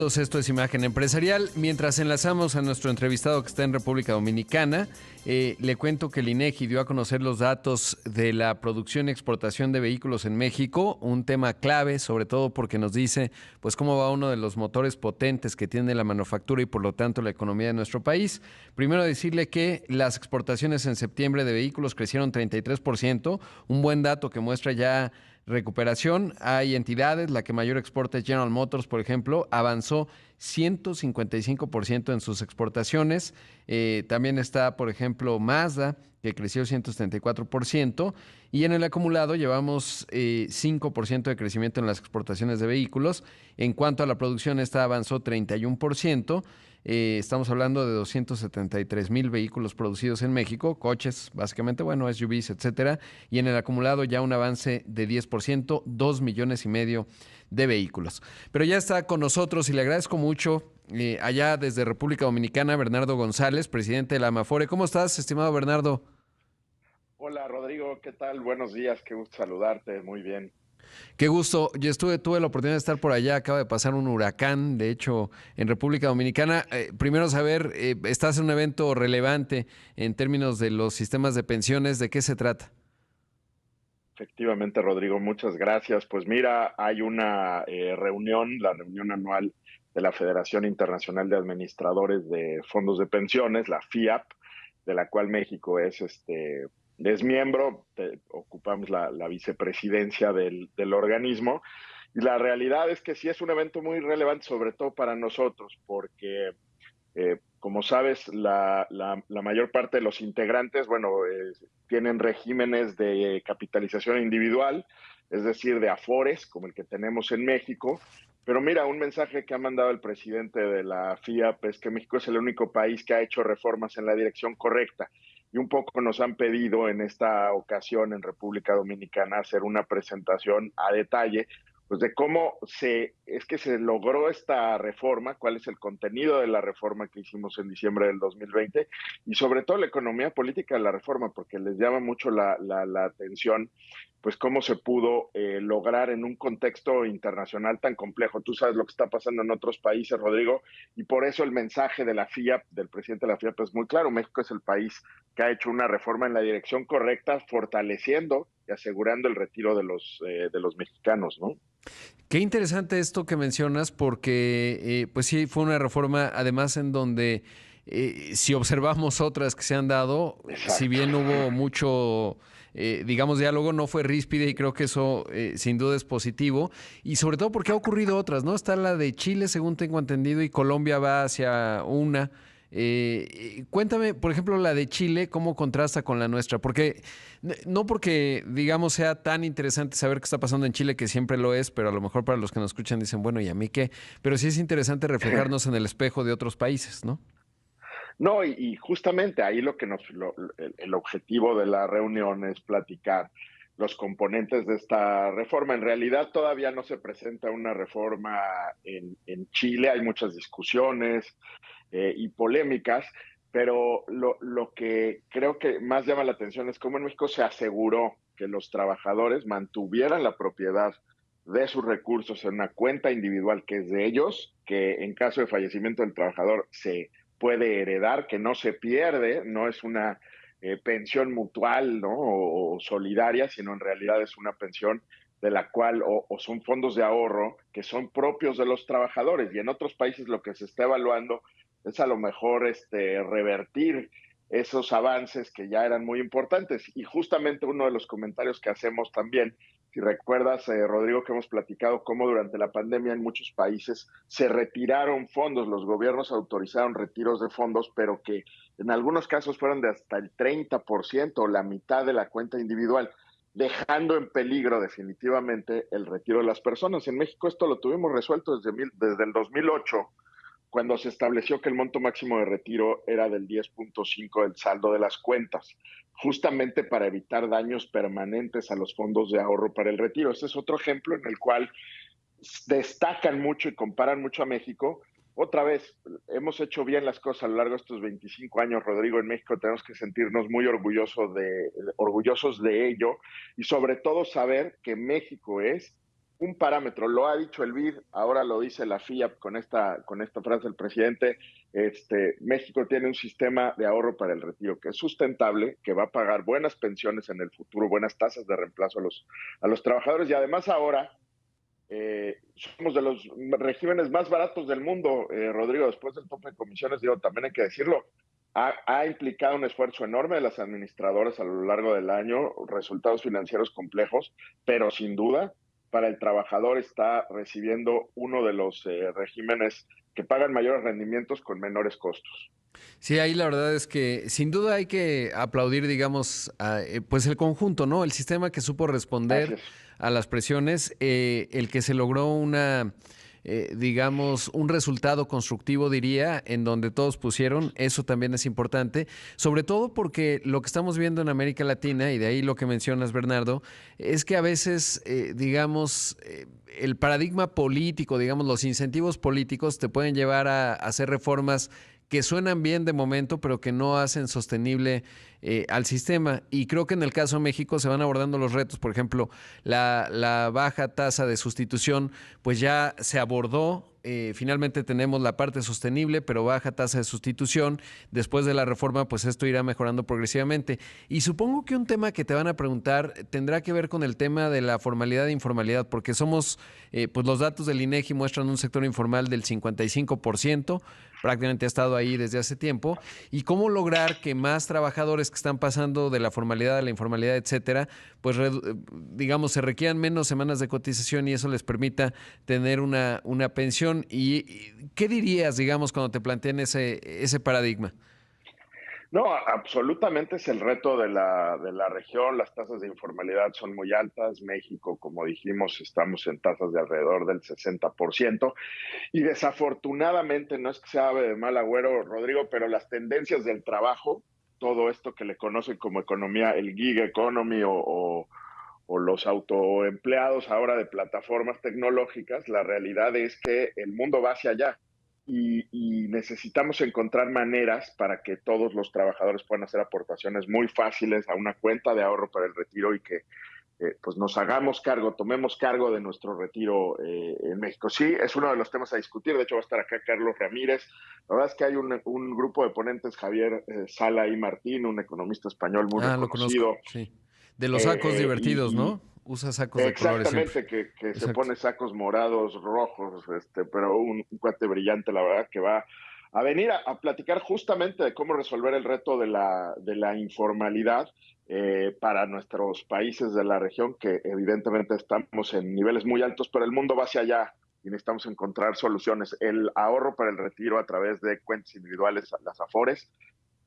Esto es Imagen Empresarial. Mientras enlazamos a nuestro entrevistado que está en República Dominicana, le cuento que el INEGI dio a conocer los datos de la producción y exportación de vehículos en México, un tema clave, sobre todo porque nos dice pues cómo va uno de los motores potentes que tiene la manufactura y por lo tanto la economía de nuestro país. Primero decirle que las exportaciones en septiembre de vehículos crecieron 33%, un buen dato que muestra ya recuperación. Hay entidades, la que mayor exporta es General Motors, por ejemplo, avanzó 155% en sus exportaciones. También está, por ejemplo, Mazda, que creció 174%, y en el acumulado llevamos 5% de crecimiento en las exportaciones de vehículos. En cuanto a la producción, esta avanzó 31%. Estamos hablando de 273,000 vehículos producidos en México, coches, básicamente, bueno, SUVs, etcétera, y en el acumulado ya un avance de 10%, 2,5 millones de vehículos. Pero ya está con nosotros y le agradezco mucho, allá desde República Dominicana, Bernardo González, presidente de la Amafore. ¿Cómo estás, estimado Bernardo? Hola Rodrigo, ¿qué tal? Buenos días, qué gusto saludarte, muy bien. Qué gusto. Tuve la oportunidad de estar por allá. Acaba de pasar un huracán, de hecho, en República Dominicana. Primero saber, estás en un evento relevante en términos de los sistemas de pensiones. ¿De qué se trata? Efectivamente, Rodrigo, muchas gracias. Pues mira, hay una reunión, la reunión anual de la Federación Internacional de Administradores de Fondos de Pensiones, la FIAP, de la cual México es miembro, ocupamos la vicepresidencia del organismo. Y la realidad es que sí es un evento muy relevante, sobre todo para nosotros, porque como sabes, la mayor parte de los integrantes, bueno, tienen regímenes de capitalización individual, es decir, de afores, como el que tenemos en México. Pero mira, un mensaje que ha mandado el presidente de la FIAP es que México es el único país que ha hecho reformas en la dirección correcta. Y un poco nos han pedido en esta ocasión en República Dominicana hacer una presentación a detalle pues de cómo es que se logró esta reforma, cuál es el contenido de la reforma que hicimos en diciembre del 2020 y sobre todo la economía política de la reforma, porque les llama mucho la atención, pues cómo se pudo lograr en un contexto internacional tan complejo. Tú sabes lo que está pasando en otros países, Rodrigo, y por eso el mensaje de la FIAP, del presidente de la FIAP, es muy claro. México es el país que ha hecho una reforma en la dirección correcta, fortaleciendo y asegurando el retiro de los mexicanos, ¿no? Qué interesante esto que mencionas porque, pues sí, fue una reforma, además en donde, si observamos otras que se han dado, si Exacto. bien hubo mucho, digamos, diálogo, no fue ríspide y creo que eso sin duda es positivo. Y sobre todo porque ha ocurrido otras, ¿no? Está la de Chile, según tengo entendido, y Colombia va hacia una. Cuéntame, por ejemplo, la de Chile, ¿cómo contrasta con la nuestra? Porque no porque, digamos, sea tan interesante saber qué está pasando en Chile, que siempre lo es, pero a lo mejor para los que nos escuchan dicen, bueno, ¿y a mí qué? Pero sí es interesante reflejarnos en el espejo de otros países, ¿no? No, y justamente ahí el objetivo de la reunión es platicar los componentes de esta reforma. En realidad todavía no se presenta una reforma en Chile, hay muchas discusiones y polémicas, pero lo que creo que más llama la atención es cómo en México se aseguró que los trabajadores mantuvieran la propiedad de sus recursos en una cuenta individual que es de ellos, que en caso de fallecimiento del trabajador se puede heredar, que no se pierde, no es una pensión mutual, ¿no? O solidaria, sino en realidad es una pensión de la cual o son fondos de ahorro que son propios de los trabajadores. Y en otros países lo que se está evaluando es a lo mejor revertir esos avances que ya eran muy importantes. Y justamente uno de los comentarios que hacemos también, si recuerdas, Rodrigo, que hemos platicado cómo durante la pandemia en muchos países se retiraron fondos, los gobiernos autorizaron retiros de fondos, pero que en algunos casos fueron de hasta el 30% o la mitad de la cuenta individual, dejando en peligro definitivamente el retiro de las personas. En México esto lo tuvimos resuelto desde el 2008, cuando se estableció que el monto máximo de retiro era del 10.5 del saldo de las cuentas, justamente para evitar daños permanentes a los fondos de ahorro para el retiro. Ese es otro ejemplo en el cual destacan mucho y comparan mucho a México. Otra vez, hemos hecho bien las cosas a lo largo de estos 25 años, Rodrigo, en México tenemos que sentirnos muy orgullosos de ello y sobre todo saber que México es un parámetro. Lo ha dicho el BID, ahora lo dice la FIAP con esta frase del presidente. México tiene un sistema de ahorro para el retiro que es sustentable, que va a pagar buenas pensiones en el futuro, buenas tasas de reemplazo a los trabajadores, y además ahora somos de los regímenes más baratos del mundo, Rodrigo, después del tope de comisiones, digo, también hay que decirlo. Ha implicado un esfuerzo enorme de las administradoras a lo largo del año, resultados financieros complejos, pero sin duda para el trabajador está recibiendo uno de los regímenes que pagan mayores rendimientos con menores costos. Sí, ahí la verdad es que sin duda hay que aplaudir, digamos, pues el conjunto, ¿no? El sistema que supo responder Gracias. a las presiones, el que se logró digamos, un resultado constructivo, diría, en donde todos pusieron, eso también es importante, sobre todo porque lo que estamos viendo en América Latina, y de ahí lo que mencionas, Bernardo, es que a veces, digamos, el paradigma político, digamos, los incentivos políticos te pueden llevar a hacer reformas que suenan bien de momento, pero que no hacen sostenible al sistema. Y creo que en el caso de México se van abordando los retos. Por ejemplo, la baja tasa de sustitución, pues ya se abordó. Finalmente tenemos la parte sostenible, pero baja tasa de sustitución. Después de la reforma, pues esto irá mejorando progresivamente. Y supongo que un tema que te van a preguntar tendrá que ver con el tema de la formalidad e informalidad, porque pues los datos del INEGI muestran un sector informal del 55%, prácticamente ha estado ahí desde hace tiempo, y cómo lograr que más trabajadores que están pasando de la formalidad a la informalidad, etcétera, pues digamos, se requieran menos semanas de cotización y eso les permita tener una pensión. ¿Y qué dirías, digamos, cuando te plantean ese paradigma? No, absolutamente es el reto de la región. Las tasas de informalidad son muy altas. México, como dijimos, estamos en tasas de alrededor del 60%. Y desafortunadamente, no es que sea ave de mal agüero, Rodrigo, pero las tendencias del trabajo, todo esto que le conocen como economía, el gig economy o los autoempleados ahora de plataformas tecnológicas, la realidad es que el mundo va hacia allá y necesitamos encontrar maneras para que todos los trabajadores puedan hacer aportaciones muy fáciles a una cuenta de ahorro para el retiro y que pues nos hagamos cargo, tomemos cargo de nuestro retiro en México. Sí, es uno de los temas a discutir. De hecho, va a estar acá Carlos Ramírez. La verdad es que hay un grupo de ponentes, Javier Sala y Martín, un economista español muy Ah, lo conozco, reconocido, sí. De los sacos divertidos, y ¿no? Usa sacos de colores siempre. exactamente, que se Exacto. pone sacos morados, rojos, pero un cuate brillante, la verdad, que va a venir a platicar justamente de cómo resolver el reto de la informalidad para nuestros países de la región, que evidentemente estamos en niveles muy altos, pero el mundo va hacia allá y necesitamos encontrar soluciones. El ahorro para el retiro a través de cuentas individuales, las AFORES,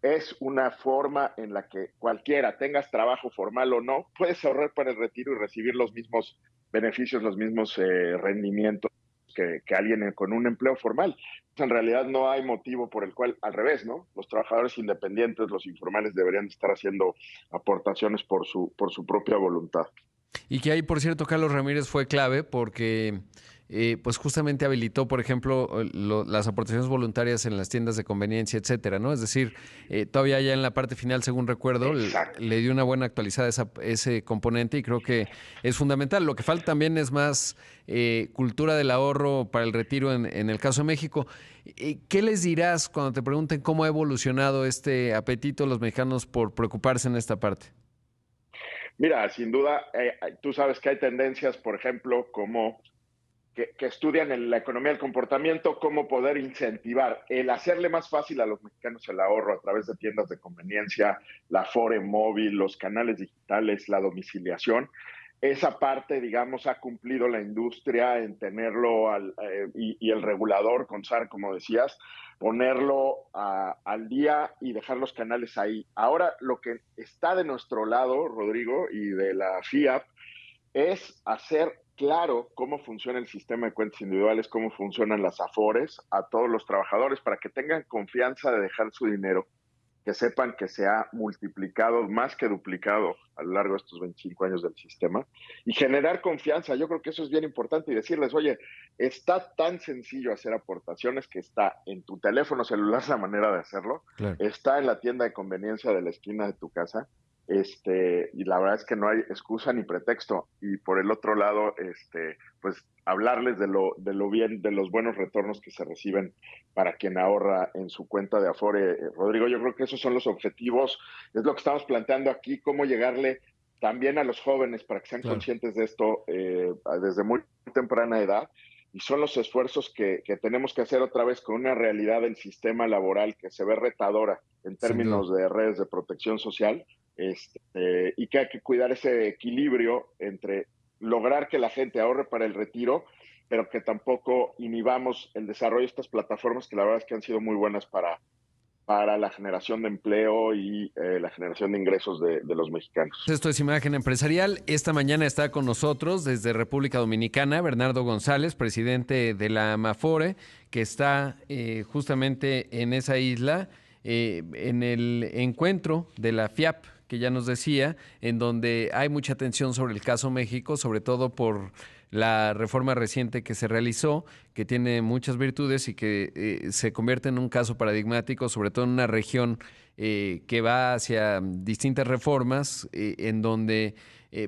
es una forma en la que cualquiera, tengas trabajo formal o no, puedes ahorrar para el retiro y recibir los mismos beneficios, los mismos rendimientos que alguien con un empleo formal. En realidad no hay motivo por el cual, al revés, ¿no? Los trabajadores independientes, los informales deberían estar haciendo aportaciones por su propia voluntad. Y que ahí, por cierto, Carlos Ramírez fue clave porque pues justamente habilitó, por ejemplo, las aportaciones voluntarias en las tiendas de conveniencia, etcétera, ¿no? Es decir, todavía ya en la parte final, según recuerdo, Exacto. le dio una buena actualizada ese componente y creo que es fundamental. Lo que falta también es más cultura del ahorro para el retiro en el caso de México. ¿Qué les dirás cuando te pregunten cómo ha evolucionado este apetito de los mexicanos por preocuparse en esta parte? Mira, sin duda, tú sabes que hay tendencias, por ejemplo, como que estudian en la economía del comportamiento, cómo poder incentivar el hacerle más fácil a los mexicanos el ahorro a través de tiendas de conveniencia, la Afore móvil, los canales digitales, la domiciliación. Esa parte, digamos, ha cumplido la industria en tenerlo y el regulador, con SAR, como decías, ponerlo al día y dejar los canales ahí. Ahora, lo que está de nuestro lado, Rodrigo, y de la FIAP, es hacer claro cómo funciona el sistema de cuentas individuales, cómo funcionan las AFORES a todos los trabajadores para que tengan confianza de dejar su dinero, que sepan que se ha multiplicado más que duplicado a lo largo de estos 25 años del sistema y generar confianza. Yo creo que eso es bien importante y decirles, oye, está tan sencillo hacer aportaciones que está en tu teléfono celular la manera de hacerlo, Claro. está en la tienda de conveniencia de la esquina de tu casa Y la verdad es que no hay excusa ni pretexto. Y por el otro lado, pues hablarles de lo bien, de los buenos retornos que se reciben para quien ahorra en su cuenta de Afore. Rodrigo, yo creo que esos son los objetivos, es lo que estamos planteando aquí, cómo llegarle también a los jóvenes para que sean Claro. conscientes de esto desde muy temprana edad. Y son los esfuerzos que tenemos que hacer otra vez con una realidad del sistema laboral que se ve retadora en Sin duda. términos de redes de protección social, y que hay que cuidar ese equilibrio entre lograr que la gente ahorre para el retiro, pero que tampoco inhibamos el desarrollo de estas plataformas que la verdad es que han sido muy buenas para la generación de empleo y la generación de ingresos de los mexicanos. Esto es Imagen Empresarial. Esta mañana está con nosotros desde República Dominicana Bernardo González, presidente de la Amafore, que está justamente en esa isla, en el encuentro de la FIAP, que ya nos decía, en donde hay mucha atención sobre el caso México, sobre todo por la reforma reciente que se realizó, que tiene muchas virtudes y que se convierte en un caso paradigmático, sobre todo en una región que va hacia distintas reformas, en donde,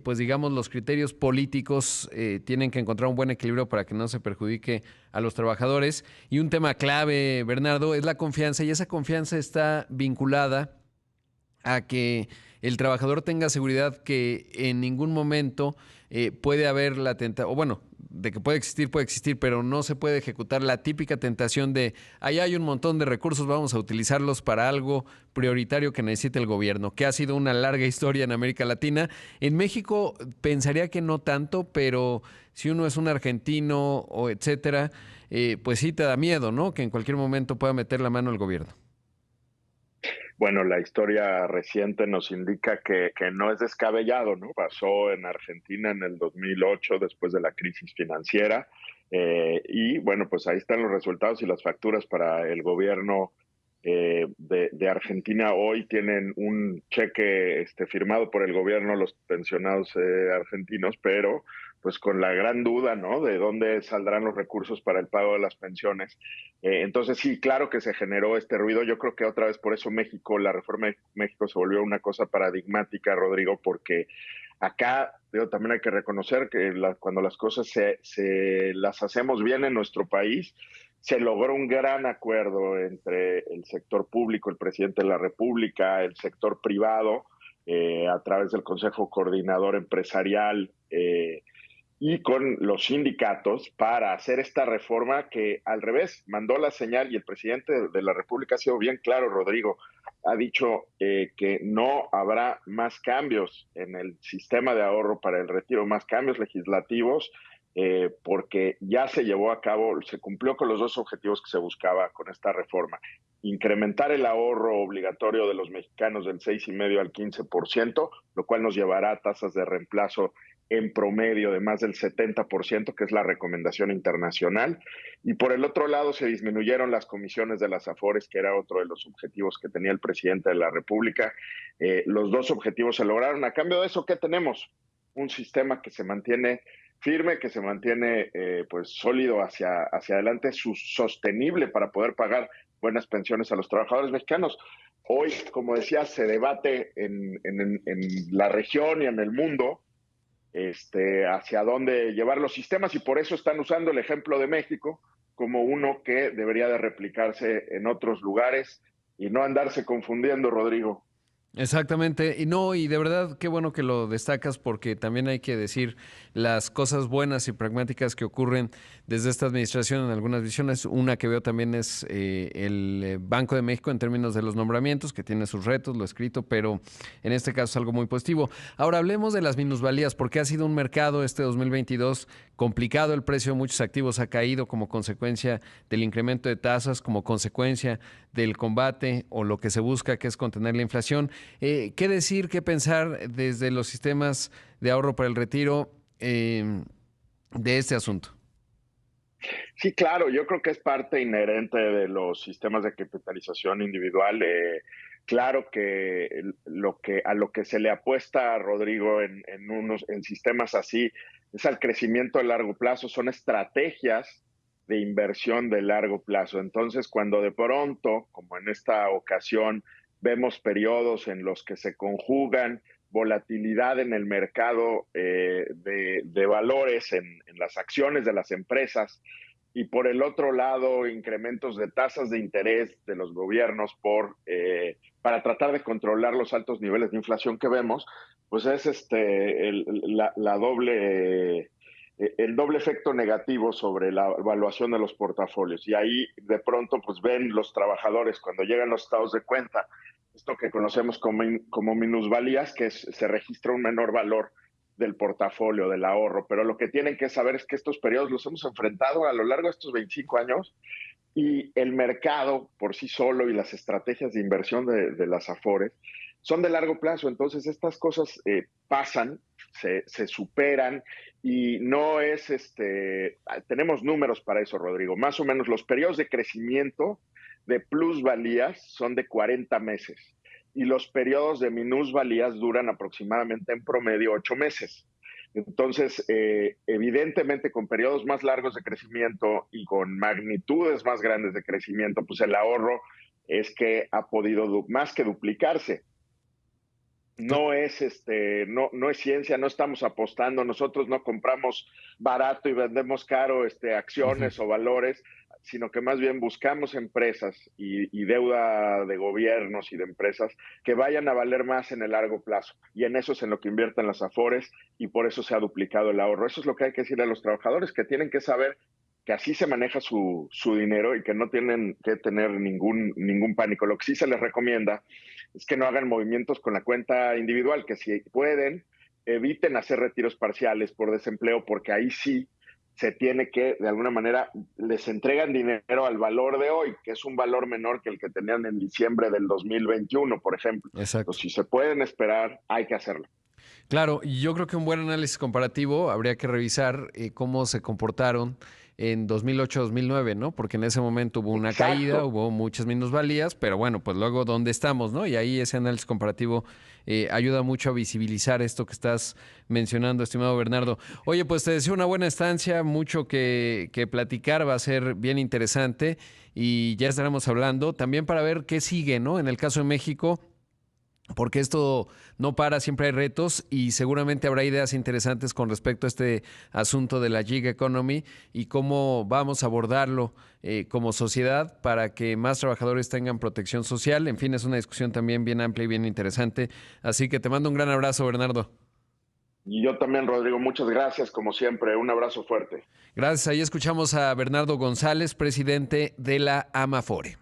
pues digamos, los criterios políticos tienen que encontrar un buen equilibrio para que no se perjudique a los trabajadores. Y un tema clave, Bernardo, es la confianza, y esa confianza está vinculada a que el trabajador tenga seguridad que en ningún momento puede haber la tentación, o bueno, de que puede existir, pero no se puede ejecutar la típica tentación de, allá hay un montón de recursos, vamos a utilizarlos para algo prioritario que necesite el gobierno, que ha sido una larga historia en América Latina. En México pensaría que no tanto, pero si uno es un argentino o etcétera, pues sí te da miedo, ¿no? Que en cualquier momento pueda meter la mano el gobierno. Bueno, la historia reciente nos indica que no es descabellado, ¿no? Pasó en Argentina en el 2008, después de la crisis financiera, y bueno, pues ahí están los resultados y las facturas para el gobierno de Argentina. Hoy tienen un cheque firmado por el gobierno, los pensionados argentinos, pero pues con la gran duda, ¿no? De dónde saldrán los recursos para el pago de las pensiones. Entonces, sí, claro que se generó este ruido. Yo creo que otra vez por eso México, la reforma de México se volvió una cosa paradigmática, Rodrigo, porque acá también hay que reconocer que cuando las cosas se las hacemos bien en nuestro país, se logró un gran acuerdo entre el sector público, el presidente de la República, el sector privado, a través del Consejo Coordinador Empresarial, y con los sindicatos para hacer esta reforma que al revés mandó la señal, y el presidente de la República ha sido bien claro, Rodrigo, ha dicho que no habrá más cambios en el sistema de ahorro para el retiro, más cambios legislativos, porque ya se llevó a cabo, se cumplió con los dos objetivos que se buscaba con esta reforma: incrementar el ahorro obligatorio de los mexicanos del 6,5 al 15%, lo cual nos llevará a tasas de reemplazo en promedio de más del 70%, que es la recomendación internacional. Y por el otro lado, se disminuyeron las comisiones de las AFORES, que era otro de los objetivos que tenía el presidente de la República. Los dos objetivos se lograron. A cambio de eso, ¿qué tenemos? Un sistema que se mantiene firme, que se mantiene pues sólido hacia adelante, sostenible para poder pagar buenas pensiones a los trabajadores mexicanos. Hoy, como decía, se debate en la región y en el mundo hacia dónde llevar los sistemas, y por eso están usando el ejemplo de México como uno que debería de replicarse en otros lugares y no andarse confundiendo, Rodrigo. Exactamente, y no, y de verdad qué bueno que lo destacas porque también hay que decir las cosas buenas y pragmáticas que ocurren desde esta administración en algunas visiones. Una que veo también es el Banco de México en términos de los nombramientos, que tiene sus retos, lo he escrito, pero en este caso es algo muy positivo. Ahora hablemos de las minusvalías, porque ha sido un mercado este 2022 complicado, el precio de muchos activos ha caído como consecuencia del incremento de tasas, como consecuencia del combate o lo que se busca, que es contener la inflación. ¿Qué decir, qué pensar desde los sistemas de ahorro para el retiro de este asunto? Sí, claro, yo creo que es parte inherente de los sistemas de capitalización individual. Claro que a lo que se le apuesta a Rodrigo en sistemas así es al crecimiento a largo plazo, son estrategias de inversión de largo plazo. Entonces, cuando de pronto, como en esta ocasión, vemos periodos en los que se conjugan volatilidad en el mercado de valores, en las acciones de las empresas, y por el otro lado, incrementos de tasas de interés de los gobiernos para tratar de controlar los altos niveles de inflación que vemos, pues es el doble efecto negativo sobre la evaluación de los portafolios. Y ahí de pronto pues ven los trabajadores cuando llegan los estados de cuenta, esto que conocemos como minusvalías, que se registra un menor valor del portafolio, del ahorro. Pero lo que tienen que saber es que estos periodos los hemos enfrentado a lo largo de estos 25 años y el mercado por sí solo y las estrategias de inversión de las Afores son de largo plazo. Entonces estas cosas pasan, se superan y no es, tenemos números para eso, Rodrigo. Más o menos los periodos de crecimiento de plusvalías son de 40 meses y los periodos de minusvalías duran aproximadamente en promedio 8 meses. Entonces, evidentemente, con periodos más largos de crecimiento y con magnitudes más grandes de crecimiento, pues el ahorro es que ha podido más que duplicarse. No es, no es ciencia, no estamos apostando, nosotros no compramos barato y vendemos caro acciones o valores, sino que más bien buscamos empresas y deuda de gobiernos y de empresas que vayan a valer más en el largo plazo. Y en eso es en lo que invierten las Afores y por eso se ha duplicado el ahorro. Eso es lo que hay que decirle a los trabajadores, que tienen que saber que así se maneja su dinero y que no tienen que tener ningún pánico. Lo que sí se les recomienda es que no hagan movimientos con la cuenta individual, que si pueden, eviten hacer retiros parciales por desempleo, porque ahí sí se tiene que, de alguna manera, les entregan dinero al valor de hoy, que es un valor menor que el que tenían en diciembre del 2021, por ejemplo. Exacto. Entonces, si se pueden esperar, hay que hacerlo. Claro, y yo creo que un buen análisis comparativo habría que revisar cómo se comportaron en 2008-2009, ¿no? Porque en ese momento hubo una caída, hubo muchas minusvalías, pero bueno, pues luego dónde estamos, ¿no? Y ahí ese análisis comparativo ayuda mucho a visibilizar esto que estás mencionando, estimado Bernardo. Oye, pues te deseo una buena estancia, mucho que platicar, va a ser bien interesante y ya estaremos hablando también para ver qué sigue, ¿no? En el caso de México, porque esto no para, siempre hay retos y seguramente habrá ideas interesantes con respecto a este asunto de la gig economy y cómo vamos a abordarlo como sociedad para que más trabajadores tengan protección social. En fin, es una discusión también bien amplia y bien interesante. Así que te mando un gran abrazo, Bernardo. Y yo también, Rodrigo, muchas gracias, como siempre. Un abrazo fuerte. Gracias. Ahí escuchamos a Bernardo González, presidente de la Amafore.